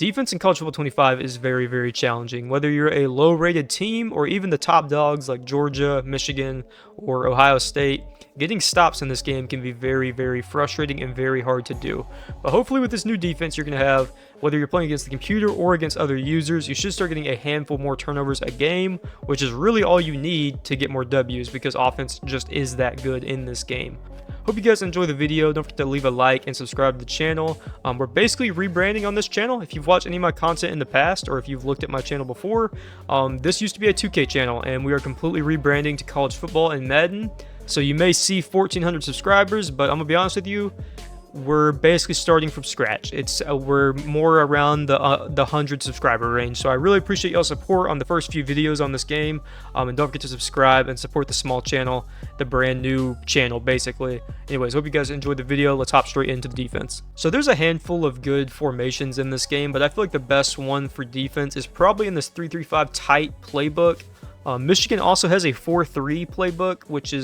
Defense in college football 25 is very, very challenging. Whether you're a low-rated team or even the top dogs like Georgia, Michigan, or Ohio State, getting stops in this game can be very, very frustrating and very hard to do. But hopefully with this new defense you're going to have, whether you're playing against the computer or against other users, you should start getting a handful more turnovers a game, which is really all you need to get more W's because offense just is that good in this game. Hope you guys enjoy the video. Don't forget to leave a like and subscribe to the channel. We're basically rebranding on this channel. If you've watched any of my content in the past or if you've looked at my channel before, this used to be a 2K channel and we are completely rebranding to college football and Madden. So you may see 1,400 subscribers, but I'm gonna be honest with you, we're basically starting from scratch. We're more around the 100 subscriber range. So I really appreciate y'all's support on the first few videos on this game. And don't forget to subscribe and support the small channel, the brand new channel basically. Anyways, hope you guys enjoyed the video. Let's hop straight into the defense. So there's a handful of good formations in this game, but I feel like the best one for defense is probably in this 3-3-5 Tite Playbook. Michigan also has a 4-3 playbook, which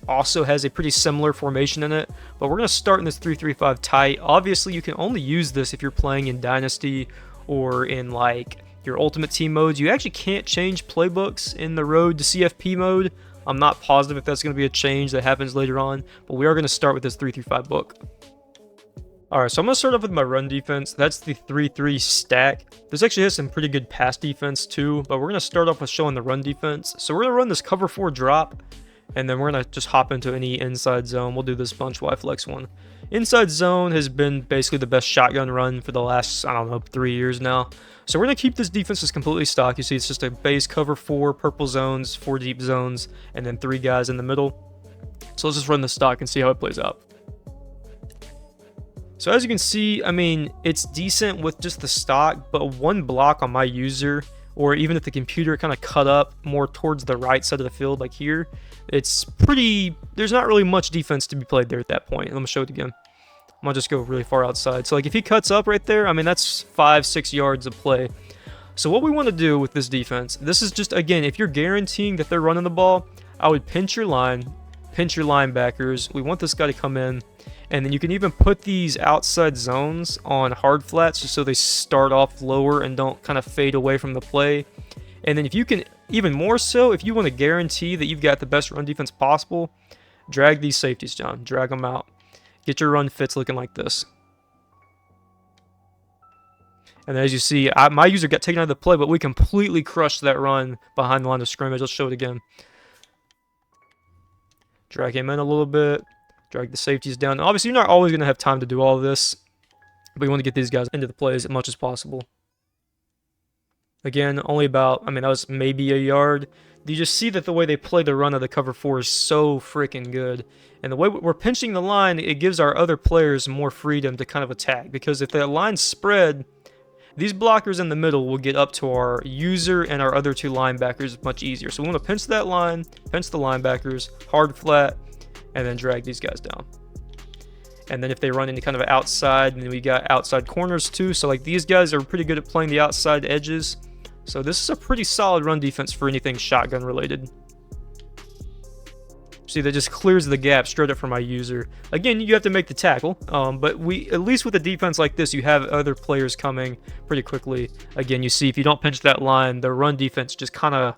also has a pretty similar formation in it, but we're going to start in this 3-3-5 Tite. Obviously you can only use this if you're playing in Dynasty or in like your Ultimate Team modes. You actually can't change playbooks in the road to CFP mode. I'm not positive if that's going to be a change that happens later on, but we are going to start with this 3-3-5 book. Alright, so I'm going to start off with my run defense. That's the 3-3 stack. This actually has some pretty good pass defense too, but we're going to start off with showing the run defense. So we're going to run this cover 4 drop, and then we're going to just hop into any inside zone. We'll do this bunch Y flex one. Inside zone has been basically the best shotgun run for the last, I don't know, 3 years now. So we're going to keep this defense as completely stock. You see it's just a base cover 4, purple zones, 4 deep zones, and then 3 guys in the middle. So let's just run the stock and see how it plays out. So as you can see, I mean, it's decent with just the stock, but one block on my user, or even if the computer kind of cut up more towards the right side of the field like here, it's pretty, there's not really much defense to be played there at that point. Let me show it again. I'm gonna just go really far outside. So like if he cuts up right there, I mean that's 5-6 yards of play. So what we want to do with this defense, this is just, again, if you're guaranteeing that they're running the ball, I would pinch your line, pinch your linebackers. We want this guy to come in, and then you can even put these outside zones on hard flats just so they start off lower and don't kind of fade away from the play. And then if you can, even more so, if you want to guarantee that you've got the best run defense possible, drag these safeties down, drag them out. Get your run fits looking like this. And as you see, my user got taken out of the play, but we completely crushed that run behind the line of scrimmage. Let's show it again. Drag him in a little bit. Drag the safeties down. Obviously, you're not always going to have time to do all of this, but you want to get these guys into the plays as much as possible. Again, only about, I mean, that was maybe a yard. You just see that the way they play the run of the cover 4 is so freaking good. And the way we're pinching the line, it gives our other players more freedom to kind of attack. Because if the line's spread, these blockers in the middle will get up to our user and our other 2 linebackers much easier. So we want to pinch that line, pinch the linebackers, hard flat, and then drag these guys down. And then if they run any kind of outside, and then we got outside corners too. So like these guys are pretty good at playing the outside edges. So this is a pretty solid run defense for anything shotgun related. See, that just clears the gap straight up for my user. Again, you have to make the tackle, but at least with a defense like this, you have other players coming pretty quickly. Again, you see if you don't pinch that line, the run defense just kind of,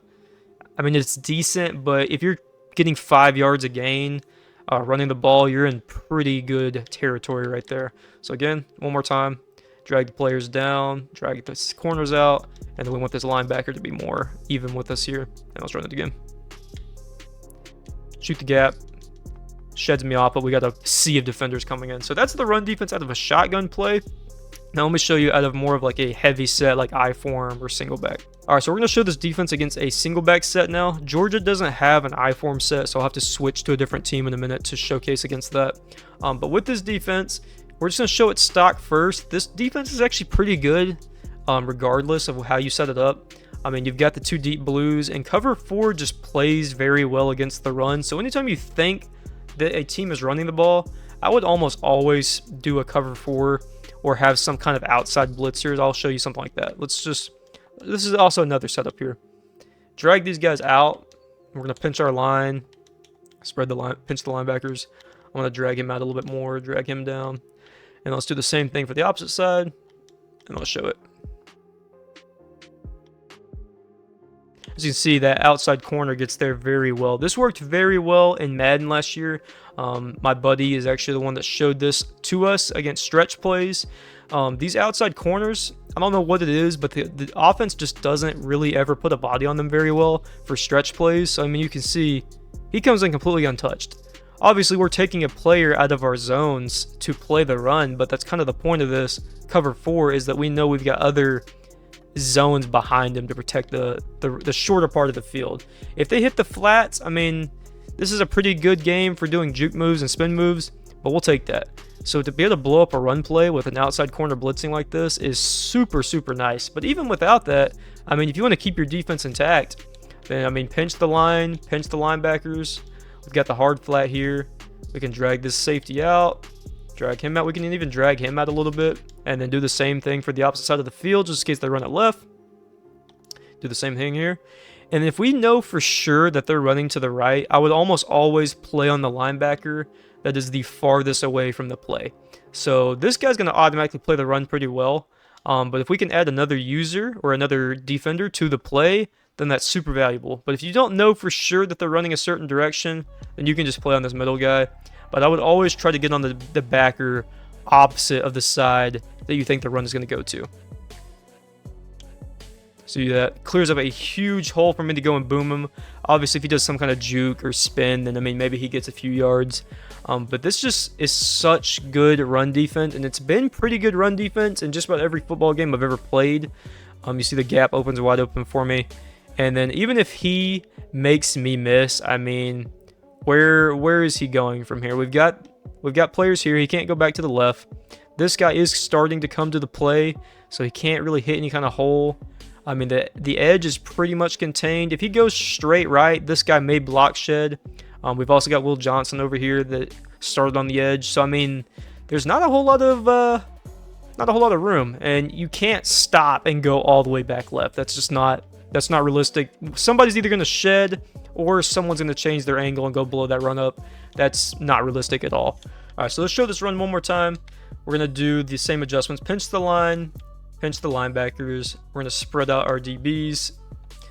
I mean, it's decent, but if you're getting 5 yards a gain, running the ball, you're in pretty good territory right there. So again, one more time, drag the players down, drag the corners out, and then we want this linebacker to be more even with us here. And let's run it again. Shoot the gap, sheds me off, but we got a sea of defenders coming in. So that's the run defense out of a shotgun play. Now let me show you out of more of like a heavy set like I form or single back. All right, so we're going to show this defense against a single back set now. Georgia doesn't have an I form set, so I'll have to switch to a different team in a minute to showcase against that. But with this defense, we're just going to show it stock first. This defense is actually pretty good regardless of how you set it up. I mean, you've got the 2 deep blues, and cover 4 just plays very well against the run. So anytime you think that a team is running the ball, I would almost always do a cover 4 or have some kind of outside blitzers. I'll show you something like that. This is also another setup here. Drag these guys out. We're going to pinch our line, spread the line, pinch the linebackers. I'm going to drag him out a little bit more, drag him down. And let's do the same thing for the opposite side, and I'll show it. As you can see, that outside corner gets there very well. This worked very well in Madden last year. My buddy is actually the one that showed this to us against stretch plays. These outside corners, I don't know what it is, but the offense just doesn't really ever put a body on them very well for stretch plays. So, I mean, you can see he comes in completely untouched. Obviously, we're taking a player out of our zones to play the run, but that's kind of the point of this cover 4, is that we know we've got other zones behind him to protect the shorter part of the field. If they hit the flats, I mean, this is a pretty good game for doing juke moves and spin moves, but we'll take that. So to be able to blow up a run play with an outside corner blitzing like this is super, super nice. But even without that, I mean, if you want to keep your defense intact, then, I mean, pinch the line, pinch the linebackers. We've got the hard flat here. We can drag this safety out, drag him out. We can even drag him out a little bit, and then do the same thing for the opposite side of the field, just in case they run it left. Do the same thing here. And if we know for sure that they're running to the right, I would almost always play on the linebacker that is the farthest away from the play. So this guy's going to automatically play the run pretty well. But if we can add another user or another defender to the play, then that's super valuable. But if you don't know for sure that they're running a certain direction, then you can just play on this middle guy. But I would always try to get on the backer opposite of the side that you think the run is going to go to. See, that clears up a huge hole for me to go and boom him. Obviously, if he does some kind of juke or spin, then, I mean, maybe he gets a few yards. But this just is such good run defense, and it's been pretty good run defense in just about every football game I've ever played. You see the gap opens wide open for me. And then even if he makes me miss, I mean, where is he going from here? We've got players here. He can't go back to the left. This guy is starting to come to the play, so he can't really hit any kind of hole. I mean, the edge is pretty much contained. If he goes straight right, this guy may block shed. We've also got Will Johnson over here that started on the edge. So, I mean, there's not a whole lot of room, and you can't stop and go all the way back left. That's not realistic. Somebody's either going to shed or someone's going to change their angle and go blow that run up. That's not realistic at all. All right, so let's show this run one more time. We're going to do the same adjustments. Pinch the line, pinch the linebackers. We're going to spread out our DBs,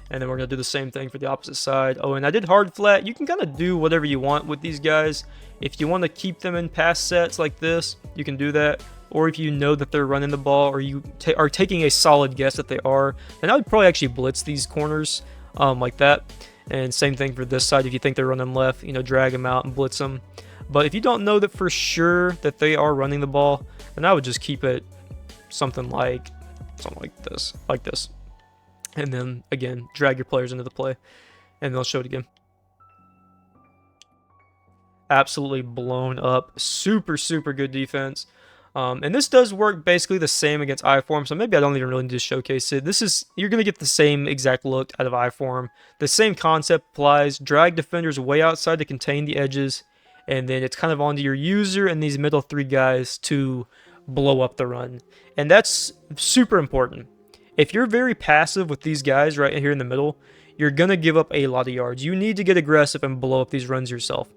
and then we're going to do the same thing for the opposite side. Oh, and I did hard flat. You can kind of do whatever you want with these guys. If you want to keep them in pass sets like this, you can do that. Or if you know that they're running the ball, or you are taking a solid guess that they are, then I would probably actually blitz these corners like that. And same thing for this side. If you think they're running left, you know, drag them out and blitz them. But if you don't know that for sure that they are running the ball, then I would just keep it something like this. And then, again, drag your players into the play, and they'll show it again. Absolutely blown up. Super, super good defense. And this does work basically the same against I-form, so maybe I don't even really need to showcase it. You're going to get the same exact look out of I-form. The same concept applies. Drag defenders way outside to contain the edges, and then it's kind of onto your user and these middle three guys to blow up the run. And that's super important. If you're very passive with these guys right here in the middle, you're going to give up a lot of yards. You need to get aggressive and blow up these runs yourself.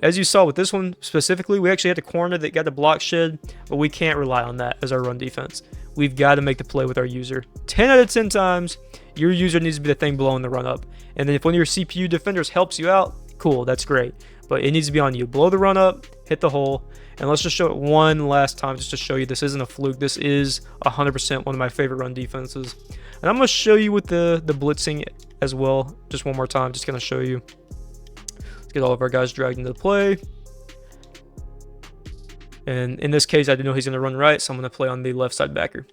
As you saw with this one specifically, we actually had a corner that got the block shed, but we can't rely on that as our run defense. We've got to make the play with our user. 10 out of 10 times, your user needs to be the thing blowing the run up. And then if one of your CPU defenders helps you out, cool, that's great. But it needs to be on you. Blow the run up, hit the hole, and let's just show it one last time just to show you this isn't a fluke. This is 100% one of my favorite run defenses. And I'm going to show you with the blitzing as well, just one more time, just going to show you. Let's get all of our guys dragged into the play. And in this case, I do know he's going to run right, so I'm going to play on the left side backer.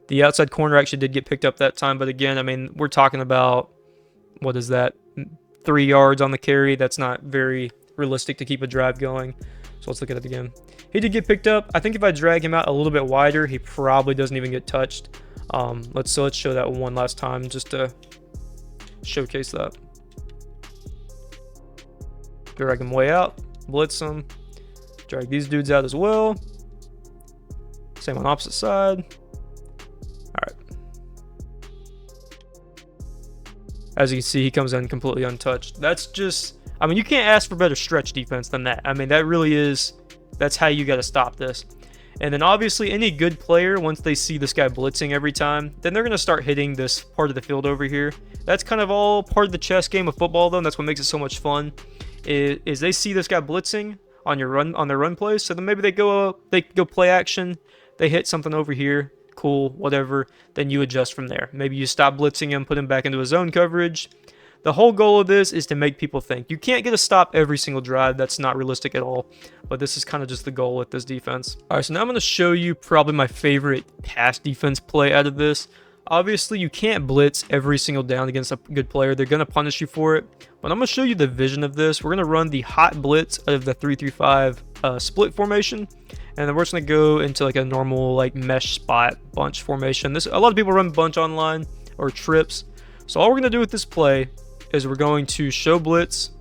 The outside corner actually did get picked up that time, but again, I mean, we're talking about, what is that, 3 yards on the carry. That's not very realistic to keep a drive going. So let's look at it again. He did get picked up. I think if I drag him out a little bit wider, he probably doesn't even get touched. Let's show that one last time just to showcase that. Drag him way out, blitz him, drag these dudes out as well. Same on opposite side. All right. As you can see, he comes in completely untouched. That's just, I mean, you can't ask for better stretch defense than that. I mean, that really is, that's how you got to stop this. And then obviously any good player, once they see this guy blitzing every time, then they're going to start hitting this part of the field over here. That's kind of all part of the chess game of football, though, and that's what makes it so much fun. Is they see this guy blitzing on their run plays, so then maybe they go play action, they hit something over here, cool, whatever, then you adjust from there. Maybe you stop blitzing him, put him back into his zone coverage. The whole goal of this is to make people think. You can't get a stop every single drive. That's not realistic at all. But this is kind of just the goal with this defense. All right, so now I'm going to show you probably my favorite pass defense play out of this. Obviously, you can't blitz every single down against a good player. They're going to punish you for it. But I'm going to show you the vision of this. We're going to run the hot blitz out of the 3-3-5 split formation. And then we're just going to go into like a normal like mesh spot bunch formation. A lot of people run bunch online or trips. So all we're going to do with this play is we're going to show blitz,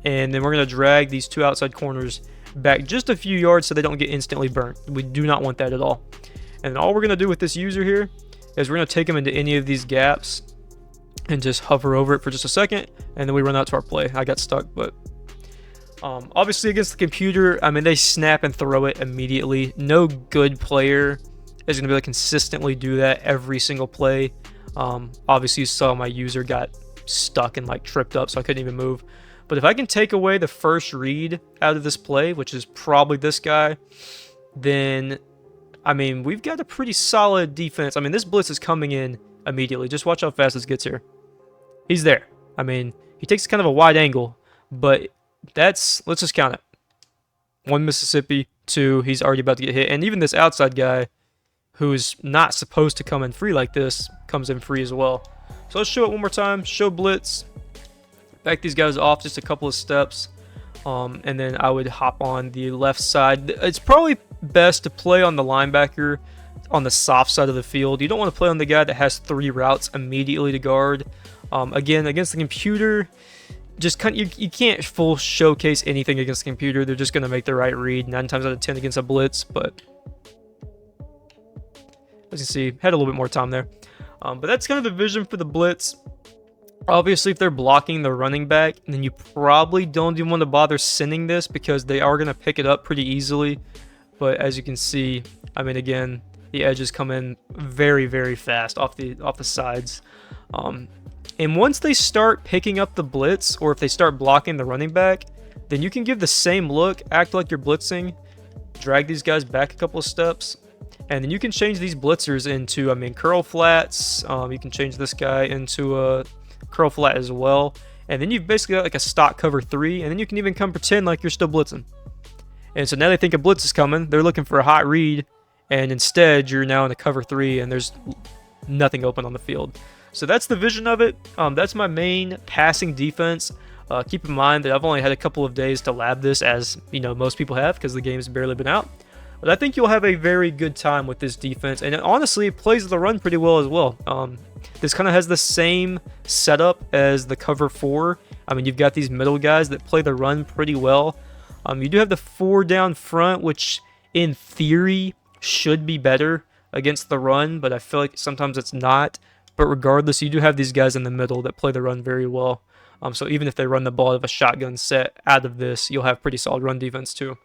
and then we're going to drag these two outside corners back just a few yards so they don't get instantly burnt. We do not want that at all. And all we're going to do with this user here is we're going to take them into any of these gaps and just hover over it for just a second, and then we run out to our play. I got stuck, but obviously against the computer, I mean, they snap and throw it immediately. No good player is going to be able to consistently do that every single play. Obviously you saw my user got stuck and like tripped up, so I couldn't even move. But if I can take away the first read out of this play, which is probably this guy, then I mean, we've got a pretty solid defense. I mean, this blitz is coming in immediately. Just watch how fast this gets here. He's there. I mean, he takes kind of a wide angle, but let's just count it. 1 Mississippi, 2, he's already about to get hit. And even this outside guy, who's not supposed to come in free like this, comes in free as well. So let's show it one more time. Show blitz. Back these guys off just a couple of steps. And then I would hop on the left side. It's probably best to play on the linebacker on the soft side of the field. You don't want to play on the guy that has 3 routes immediately to guard. Again, against the computer, just you can't full showcase anything against the computer. They're just going to make the right read 9 times out of 10 against a blitz. But as you see, had a little bit more time there. But that's kind of the vision for the blitz. Obviously, if they're blocking the running back, then you probably don't even want to bother sending this because they are going to pick it up pretty easily. But as you can see, I mean, again, the edges come in very, very fast off the sides. And once they start picking up the blitz, or if they start blocking the running back, then you can give the same look, act like you're blitzing, drag these guys back a couple of steps, and then you can change these blitzers into, I mean, curl flats. You can change this guy into a curl flat as well. And then you've basically got like a stock cover 3, and then you can even come pretend like you're still blitzing. And so now they think a blitz is coming. They're looking for a hot read, and instead you're now in a cover 3, and there's nothing open on the field. So that's the vision of it. That's my main passing defense. Keep in mind that I've only had a couple of days to lab this, as you know most people have, because the game's barely been out. But I think you'll have a very good time with this defense, and it honestly plays the run pretty well as well. This kind of has the same setup as the cover 4. I mean, you've got these middle guys that play the run pretty well. You do have the 4 down front, which in theory should be better against the run, but I feel like sometimes it's not. But regardless, you do have these guys in the middle that play the run very well. So even if they run the ball out of a shotgun set out of this, you'll have pretty solid run defense too.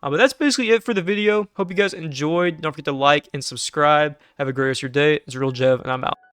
But that's basically it for the video. Hope you guys enjoyed. Don't forget to like and subscribe. Have a great rest of your day. It's Real Jev, and I'm out.